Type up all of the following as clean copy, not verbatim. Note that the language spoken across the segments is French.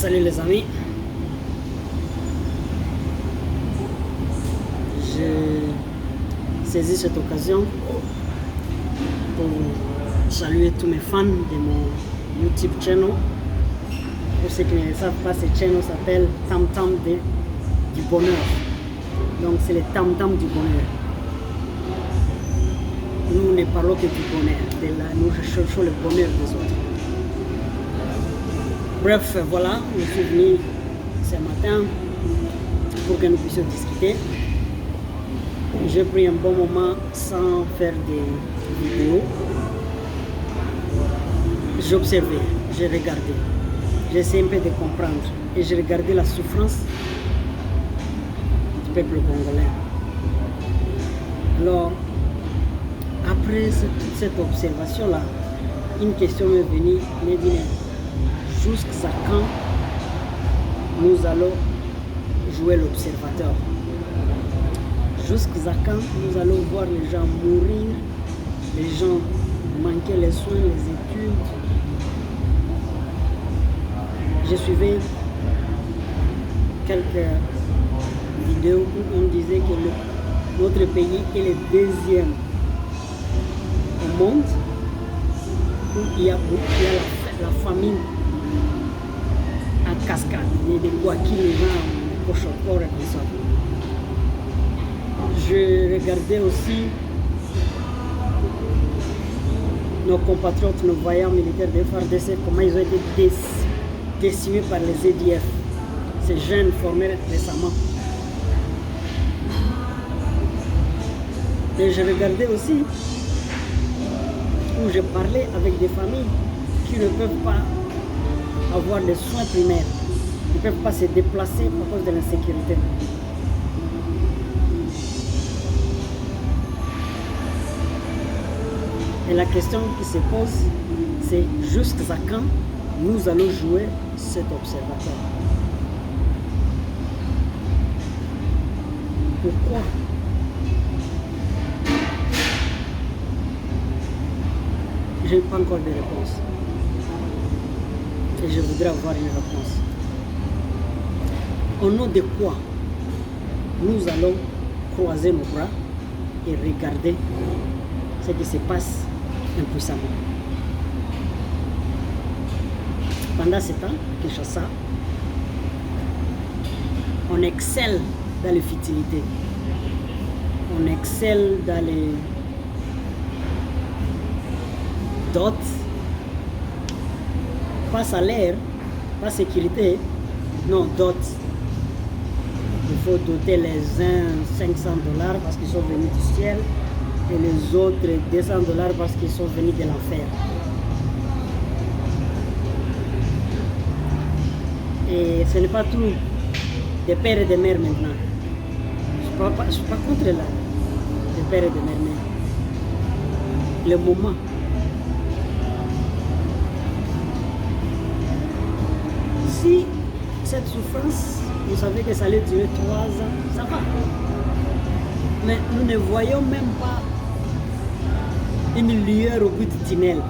Salut les amis, j'ai saisi cette occasion pour saluer tous mes fans de mon YouTube channel. Pour ceux qui ne le savent pas, ce channel s'appelle Tam Tam du bonheur. Donc c'est le Tam Tam du bonheur. Nous ne parlons que du bonheur, nous recherchons le bonheur des autres. Bref, voilà, je suis venu ce matin pour que nous puissions discuter. J'ai pris un bon moment sans faire des vidéos. J'ai observé, j'ai regardé, j'ai essayé un peu de comprendre et j'ai regardé la souffrance du peuple congolais. Alors, après toute cette observation-là, une question m'est venue, m'est dit, jusqu'à quand nous allons jouer l'observateur? Jusqu'à quand nous allons voir les gens mourir, les gens manquer les soins, les études? J'ai suivi quelques vidéos où on disait que notre pays est le deuxième au monde où il y a la famine en cascade, des quoi qui les gens poche encore et comme ça. Je regardais aussi nos compatriotes, nos voyants militaires de FARDC, comment ils ont été décimés par les EDF, ces jeunes formés récemment. Et je regardais aussi où je parlais avec des familles qui ne peuvent pas avoir des soins primaires, ils ne peuvent pas se déplacer à cause de l'insécurité. Et la question qui se pose, c'est jusqu'à quand nous allons jouer cet observateur? Pourquoi? Je n'ai pas encore de réponse. Et je voudrais avoir une réponse. Au nom de quoi nous allons croiser nos bras et regarder ce qui se passe impuissamment? Pendant ce temps, à Kinshasa, on excelle dans les futilités, on excelle dans les dots, pas salaire, pas sécurité, non, dot. Il faut doter les uns $500 parce qu'ils sont venus du ciel et les autres $200 parce qu'ils sont venus de l'enfer. Et ce n'est pas tout des pères et des mères maintenant. Je ne suis pas contre les pères et des mères, mais le moment. Si cette souffrance, vous savez que ça allait durer 3 ans, ça va. Mais nous ne voyons même pas une lueur au bout du tunnel.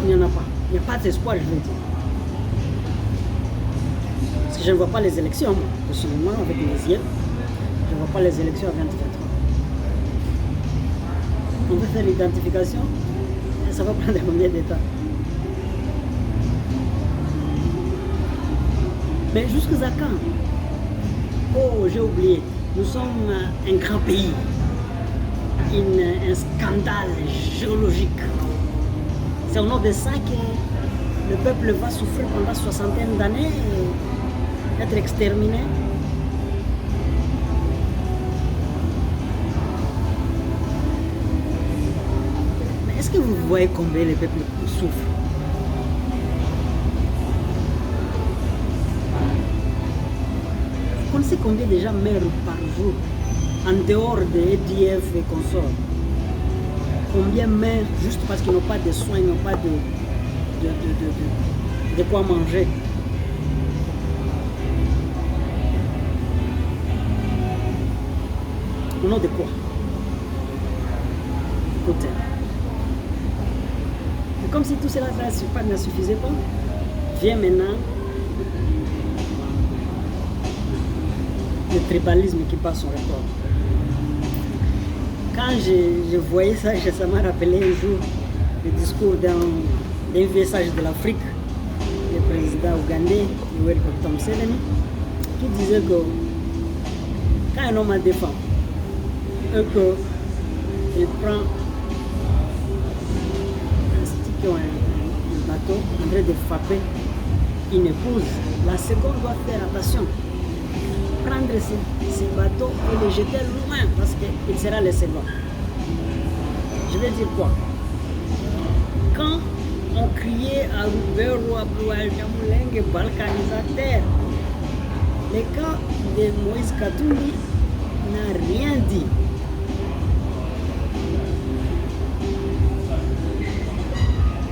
Il n'y en a pas. Il n'y a pas d'espoir, je veux dire. Parce que je ne vois pas les élections, moi, personnellement, avec mes yeux. Je ne vois pas les élections à 2023. On veut faire l'identification et ça va prendre combien de temps? Mais jusqu'à quand? Oh, j'ai oublié. Nous sommes un grand pays. Un scandale géologique. C'est au nom de ça que le peuple va souffrir pendant 60aine d'années et être exterminé. Mais est-ce que vous voyez combien le peuple souffre? On sait combien de gens meurent par jour en dehors des EDF et consorts. Combien meurent juste parce qu'ils n'ont pas de soins, ils n'ont pas de quoi manger. Au nom de quoi? Écoutez, comme si tout cela ne suffisait pas, vient maintenant le tribalisme qui passe son record. Quand je voyais ça, ça m'a rappelé un jour le discours d'un vieux sage de l'Afrique, le président ougandais, Yoweri Kaguta Museveni, qui disait que quand un homme a des femmes et qu'il prend un stick ou un bateau en train de frapper une épouse, la seconde doit faire attention. Prendre ce bateau et le jeter loin parce qu'il sera le second. Je vais dire quoi? Quand on criait à Lubero, à Nyamulenge, balkanisateur, le cas de Moïse Katumbi n'a rien dit.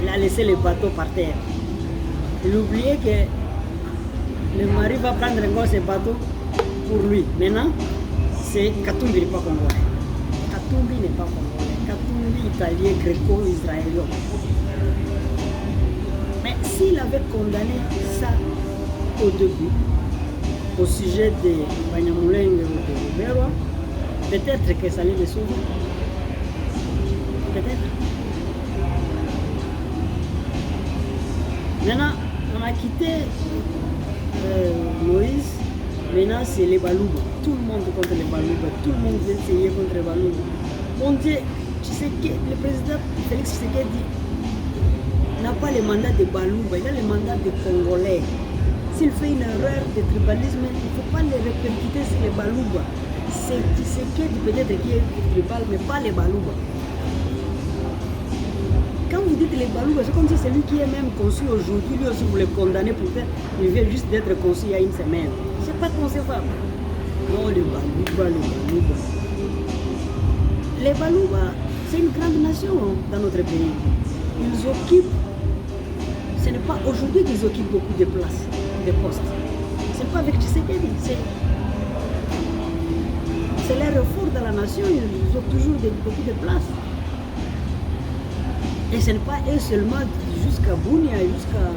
Il a laissé le bateau par terre. Il oubliait que le mari va prendre encore ce bateau pour lui. Maintenant, c'est Katumbi n'est pas congolais. Katumbi n'est pas congolais. Katumbi italien, gréco-israélien. Mais s'il avait condamné ça au début, au sujet de Banyamulenge ou de Lubero, peut-être que ça allait le sauver. Peut-être. Maintenant, on a quitté Moïse. Maintenant, c'est les Balouba. Tout le monde contre les Balouba. Tout le monde veut essayer contre les Balouba. Mon Dieu, le président Félix Tshisekedi n'a pas le mandat de Balouba, il a le mandat de Congolais. S'il fait une erreur de tribalisme, il ne faut pas le répercuter sur les Balouba. C'est Tshisekedi peut-être qui est tribal, mais pas les Balouba. Quand vous dites les Balouba, c'est comme si c'est lui qui est même conçu aujourd'hui, lui aussi vous le condamnez pour faire, il vient juste d'être conçu il y a une semaine. C'est pas concevable. Non, les Balouba. Les Balouba, c'est une grande nation dans notre pays. Ils occupent, ce n'est pas aujourd'hui qu'ils occupent beaucoup de places, de postes. Ce n'est pas avec Tshisekedi, c'est leur effort dans la nation, ils ont toujours beaucoup de places. Et ce n'est pas eux seulement jusqu'à Bunia, jusqu'à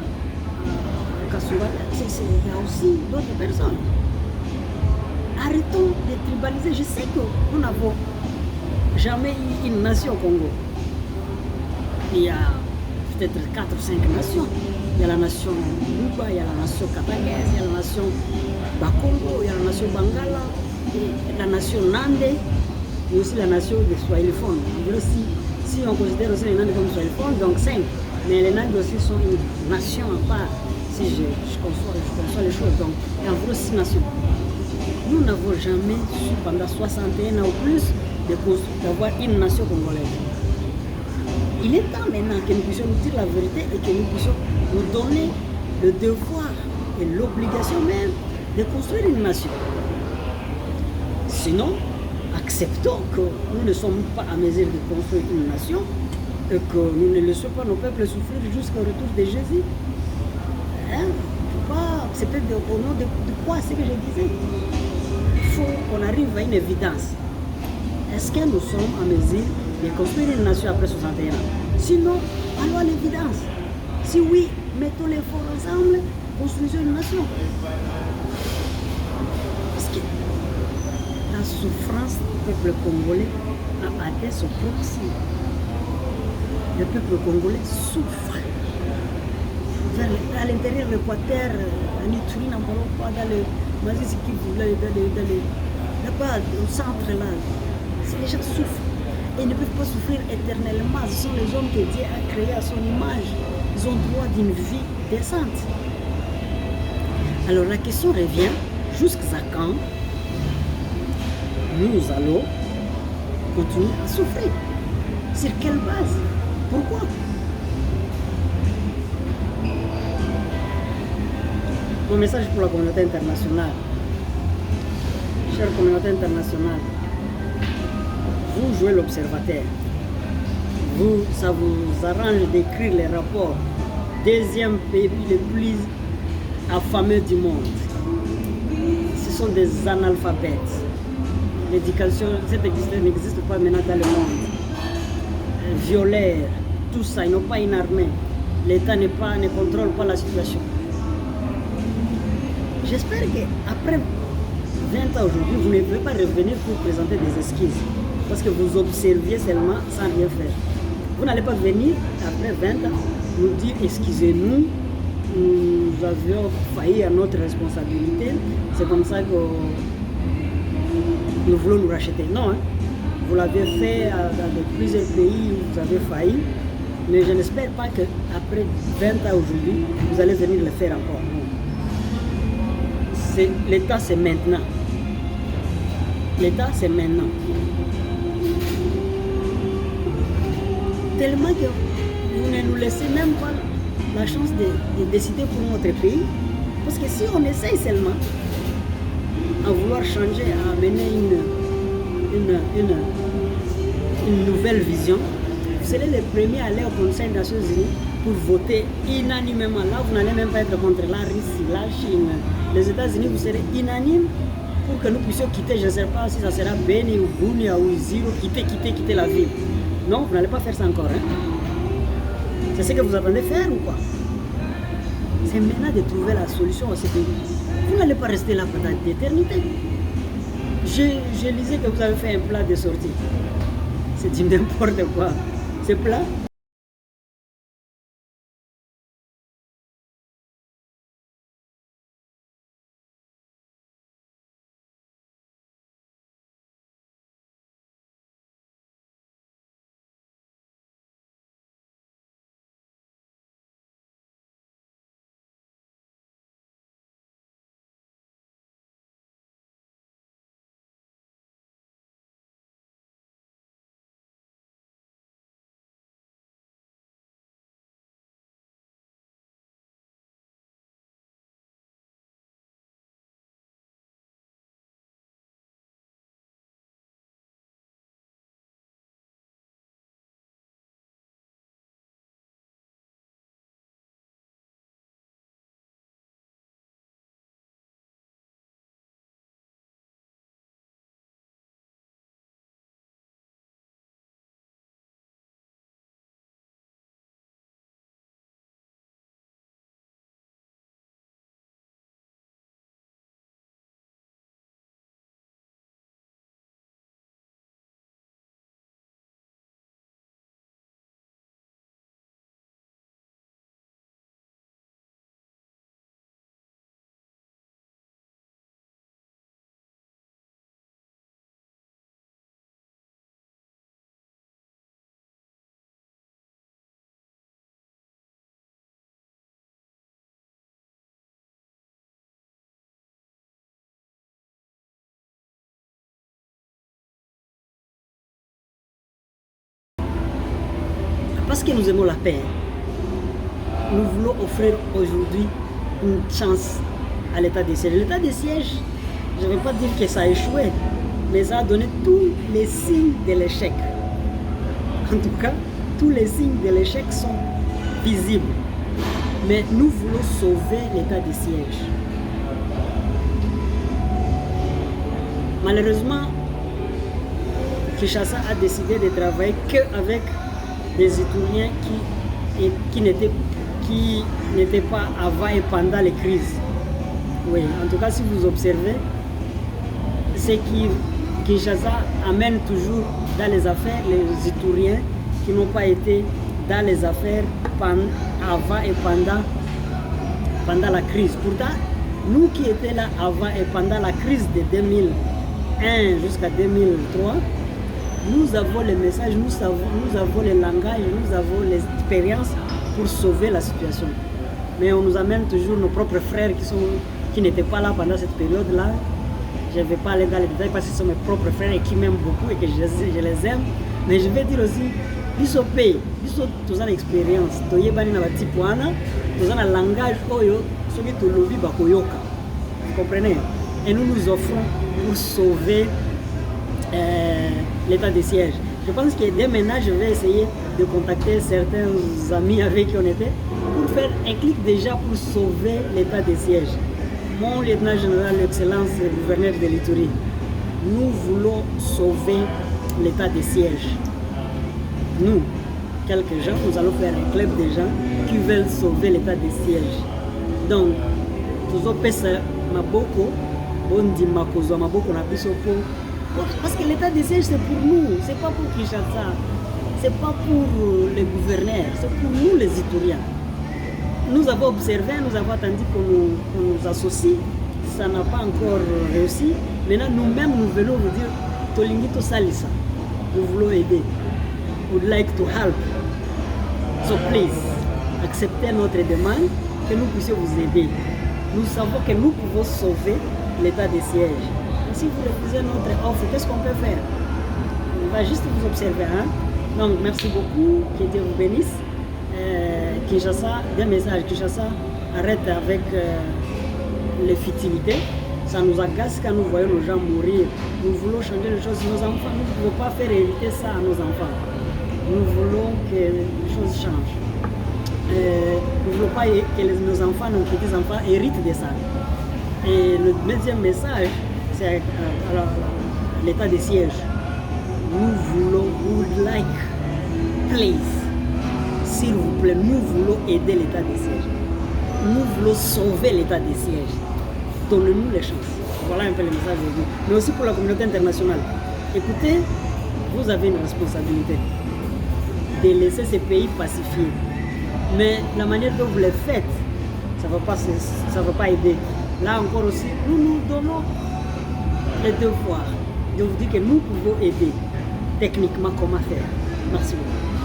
Kassoura, il y a aussi d'autres personnes. Arrêtons de tribaliser. Je sais que nous n'avons jamais eu une nation au Congo. Il y a peut-être 4 ou 5 nations. Il y a la nation Luba, il y a la nation Katangese, il y a la nation Bakongo, il y a la nation Bangala, et la nation Nande, et aussi la nation des Swahiliphones. Si on considère aussi les Nandes comme Swahiliphones, donc 5. Mais les Nandes aussi sont une nation à part. Si je conçois les choses, donc il y a environ 6 nations. Nous n'avons jamais su pendant 61 ans ou plus d'avoir une nation congolaise. Il est temps maintenant que nous puissions nous dire la vérité et que nous puissions nous donner le devoir et l'obligation même de construire une nation. Sinon, acceptons que nous ne sommes pas à mesure de construire une nation et que nous ne laissons pas nos peuples souffrir jusqu'au retour de Jésus. C'est peut-être au nom de quoi ce que je disais. Il faut qu'on arrive à une évidence. Est-ce que nous sommes en mesure de construire une nation après 61 ans? Sinon, allons à l'évidence. Si oui, mettons les forces ensemble, construisons une nation. Parce que la souffrance du peuple congolais a atteint son proxy. Le peuple congolais souffre. À l'intérieur de l'Équateur, en Ituri, dans le là-bas, au centre, là, les gens souffrent. Et ils ne peuvent pas souffrir éternellement. Ce sont les hommes que Dieu a créés à son image. Ils ont droit d'une vie décente. Alors la question revient, jusqu'à quand nous allons continuer à souffrir? Sur quelle base? Pourquoi? Mon message pour la communauté internationale. Chère communauté internationale, vous jouez l'observateur. Ça vous arrange d'écrire les rapports. Deuxième pays le plus affamé du monde. Ce sont des analphabètes. L'éducation, cette éducation n'existe pas maintenant dans le monde. Violeurs, tout ça, ils n'ont pas une armée. l'État ne contrôle pas la situation. J'espère qu'après 20 ans aujourd'hui, vous ne pouvez pas revenir pour présenter des excuses. Parce que vous observiez seulement sans rien faire. Vous n'allez pas venir après 20 ans nous dire excusez-nous, nous avions failli à notre responsabilité, c'est comme ça que nous voulons nous racheter. Non, hein? Vous l'avez fait dans plusieurs pays où vous avez failli, mais je n'espère pas qu'après 20 ans aujourd'hui, vous allez venir le faire encore. L'État, c'est maintenant. L'État, c'est maintenant. Tellement que vous ne nous laissez même pas la chance de décider pour notre pays. Parce que si on essaye seulement à vouloir changer, à amener une nouvelle vision, vous serez les premiers à aller au Conseil des Nations Unies pour voter unanimement. Là, vous n'allez même pas être contre la Russie, la Chine, les États-Unis, vous serez unanime pour que nous puissions quitter, je ne sais pas si ça sera Beni ou Bunia ou Ziro, quitter la ville. Non, vous n'allez pas faire ça encore. Hein? C'est ce que vous attendez faire ou quoi? C'est maintenant de trouver la solution à ce pays. Vous n'allez pas rester là pendant l'éternité. Je lisais que vous avez fait un plat de sortie. C'est du n'importe quoi. Ce plat, parce que nous aimons la paix, nous voulons offrir aujourd'hui une chance à l'état de siège. L'état de siège, je ne vais pas dire que ça a échoué, mais ça a donné tous les signes de l'échec. En tout cas, tous les signes de l'échec sont visibles. Mais nous voulons sauver l'état de siège. Malheureusement, Kinshasa a décidé de travailler qu'avec des Italiens qui n'étaient pas avant et pendant les crises. Oui, en tout cas, si vous observez, c'est que Kinshasa amène toujours dans les affaires les Italiens qui n'ont pas été dans les affaires avant et pendant la crise. Pourtant, nous qui étions là avant et pendant la crise de 2001 jusqu'à 2003, nous avons les messages, nous avons le langage, nous avons l'expérience pour sauver la situation. Mais on nous amène toujours nos propres frères qui n'étaient pas là pendant cette période-là. Je ne vais pas aller dans les détails parce que ce sont mes propres frères et qui m'aiment beaucoup et que je les aime. Mais je vais dire aussi, biso pe, biso tous l'expérience, toyebani na batipo wana, tous un langage oyo, soki tolobi bakoyoka. Vous comprenez? Et nous nous offrons pour sauver l'état de siège. Je pense que dès maintenant, je vais essayer de contacter certains amis avec qui on était pour faire un clic déjà pour sauver l'état de siège. Mon lieutenant général, l'excellence gouverneur de l'Ituri, nous voulons sauver l'état de siège. Nous, quelques gens, nous allons faire un club de gens qui veulent sauver l'état de siège. Donc, tozopesa maboko, bondima kozwa maboko na biso po. Parce que l'état de siège c'est pour nous, c'est pas pour Kinshasa, c'est pas pour les gouverneurs, c'est pour nous les Ituriens. Nous avons observé, nous avons attendu qu'on nous associe, ça n'a pas encore réussi. Maintenant, nous-mêmes, nous venons vous dire, Tolingito Salisa, nous voulons aider. We would like to help. So please, acceptez notre demande, que nous puissions vous aider. Nous savons que nous pouvons sauver l'état de siège. Et si vous refusez notre offre, qu'est-ce qu'on peut faire? On va juste vous observer. Hein? Donc, merci beaucoup, que Dieu vous bénisse. Kinshasa, des messages. Kinshasa arrête avec les futilités. Ça nous agace quand nous voyons nos gens mourir. Nous voulons changer les choses. Nos enfants, nous ne pouvons pas faire hériter ça à nos enfants. Nous voulons que les choses changent. Nous ne voulons pas que nos enfants, nos petits-enfants héritent de ça. Et le deuxième message, c'est l'état de siège. Nous voulons, we would like, please, s'il vous plaît, nous voulons aider l'état de siège. Nous voulons sauver l'état de siège. Donnez-nous les chances. Voilà un peu le message de Dieu. Mais aussi pour la communauté internationale. Écoutez, vous avez une responsabilité de laisser ces pays pacifiés. Mais la manière dont vous le faites, ça ne va pas aider. Là encore aussi, nous nous donnons les devoirs. Je vous dis que nous pouvons aider techniquement comment faire. Merci beaucoup.